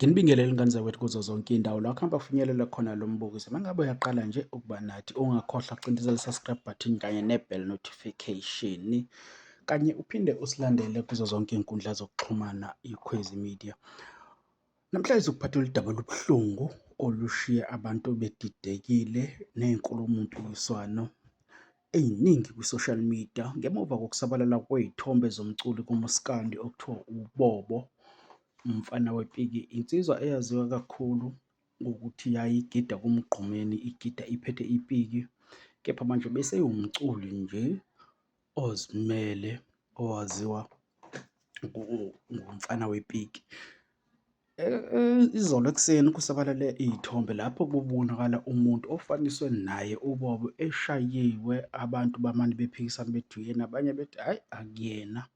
Nginibingelele ingane zakwethu kuzo zonke iy'ndawo la kuhamba kufinyelela khona lo mbukiso. Uma ngabe uyaqala nje ukuba nathi, ungakhohlwa ukucindezela i-subscribe button kanye ne-bell notification, kanye uphinde usilandele kuzo zonke iy'nkundla zokuxhumana, iKhwezi Media. Namhlanje sikuphathela udaba olubuhlungu olushiye abantu bedidekile ney'nkulumo mpikiswano ey'ningi kwi-social media ngemuva kokusabalala kwey'thombe zomculi kamaskandi okuthiwa uBobo, umfana wepiki, insizwa eyaziwa kakhulu ngokuthi yayigida kumgqumeni, igida iphethe ipiki, kepha manje bese ewumculi nje ozimele owaziwa ngumfana wepiki. Izolo ekuseni kusabalale iy'thombe lapho kubonakala umuntu ofaniswe naye uBobo eshayiwe, abantu bamane bephikisana bethi uyena, abanye bethi hhayi akuyena,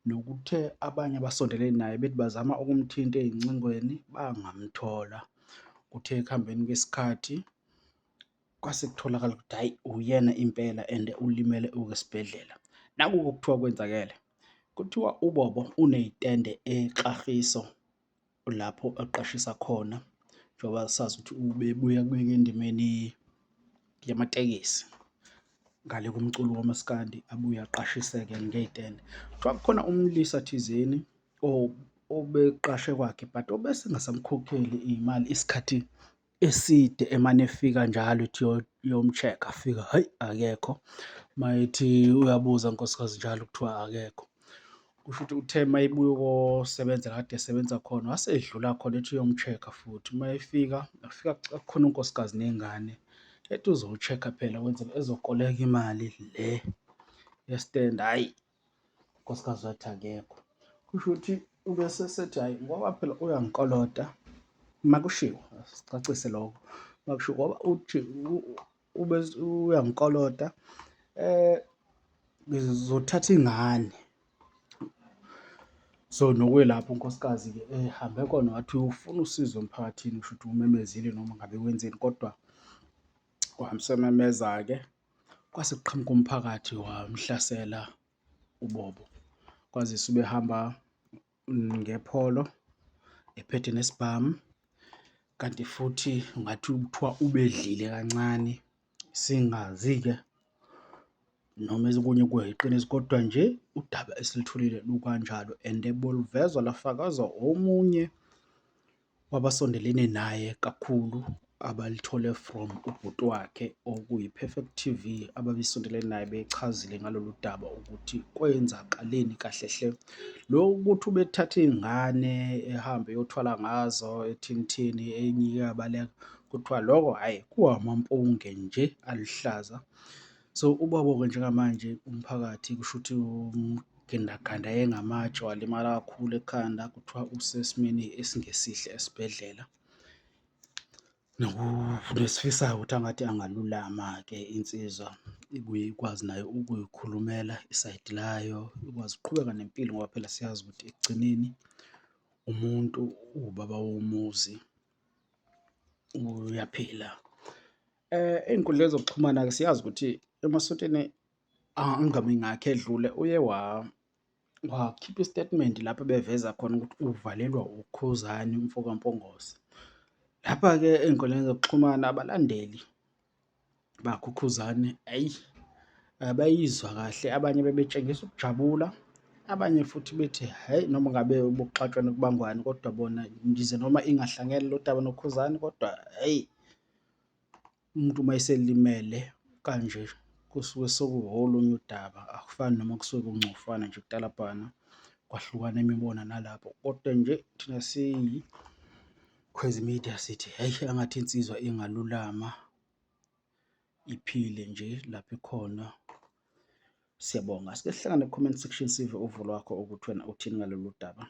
nokuthe abanye abasondelene naye bethi bazama ukumthinta ey'ncingweni bangamthola. Kuthe ekuhambeni kwesikhathi kwase kutholakala ukuthi hhayi uyena impela and ulimele esibhedlela. Naku-ke okuthiwa kwenzakele, kuthiwa uBobo uney'tende eKlagiso lapho aqashisa khona, njengoba sazi ukuthi ubebuya kubeka endimeni yamatekisi ngale komculo kamaskandi, abuye aqashiseke ngey'tende. Kuthiwa kukhona umlisa thizeni obeqashe kwakhe but obese engasamkhokheli iy'mali isikhathi eside, emane efika njalo ethi uyomcheck-a, afika hhayi akekho, mayethi uyabuza nkosikazi njalo kuthiwa akekho. Kusho ukuthi uthe uma ebuya ukosebenza la kade esebenza khona, wase edlula khona ethi uyomcheck-a futhi. Uma efika, afika kukhona unkosikazi nengane, ethi uzo-check-a phela kwenzela ezokoleka imali le yesitende. Hhayi, unkosikazi wathi akekho. Kusho ukuthi ubese esethi hhayi, ngoba phela uyangikolota, makushiwo sicacise lokho, makushiwo ngoba uthi uyangikolota, ngizothatha ingane. So, nokwelapho unkosikazi-ke ehambe kona wathi ufuna usizo emphakathini, kusho ukuthi umemezile noma ngabe wenzeni, kodwa wasememeza-ke kwase kuqhamuka umphakathi wamhlasela uBobo. Kwazise ubehamba ngepholo ephethe nesibhamu, kanti futhi ungathi kuthiwa ubedlile kancane, singazi-ke noma okunye kuyiqiniso, kodwa nje udaba esilitholile lukanjalo and boluvezwa lafakazwa omunye wabasondelene naye kakhulu, abalithole from ubhuti wakhe okuyi-Perfect TV, ababesondelene naye bechazile ngalolu daba ukuthi kwenzakaleni kahle hle. Lokhu ukuthi ubethatha iy'ngane ehambe eyothwala ngazo ethini enye iyabaleka, kuthiwa loko hhayi kuwamampunge nje aluhlaza. So, uBobo-ke njengamanje umphakathi kusho ukuthi umgandaganda ngamatshe, walimala kakhulu ekhanda, kuthiwa usesimeni esingesihle esibhedlela. Nesifisayo ukuthi angathi angalulama-ke insizwa, ibuye ikwazi nayo ukuy'khulumela isayidi layo, ikwazi ukuqhubeka nempilo ngoba phela siyazi ukuthi ekugcineni umuntu uwubaba womuzi, uyaphila. Ey'nkundleni zokuxhumana-ke siyazi ukuthi emasontweni angamingakho edlule uye wakhipha i-statement lapho beveza khona ukuthi uvalelwa ukhuzani umfo kaMpongose. Lapha-ke ey'nkundleni zokuxhumana abalandeli bakhe ukhuzani, hhayi, abayizwa kahle, abanye bebetshengisa ukujabula, abanye futhi bethi hhayi, noma ngabe ubuxatshwana kubangwani, kodwa bona ndize noma ingahlangene lo daba nokhuzani, kodwa hhayi, umuntu uma eselimele kanje kusuke sekuwolunye udaba, akufani noma kusuke kungcofana nje kutalabhana, kwahlukana imibono nalapho. Kodwa nje thina siyiKhwezi Media sithi hhayi, angathi insizwa ingalulama, iphile nje lapho ikhona. Siyabonga. Asike sihlangane ku-comment section sive uvo lwakho ukuthi wena uthini ngalolu daba.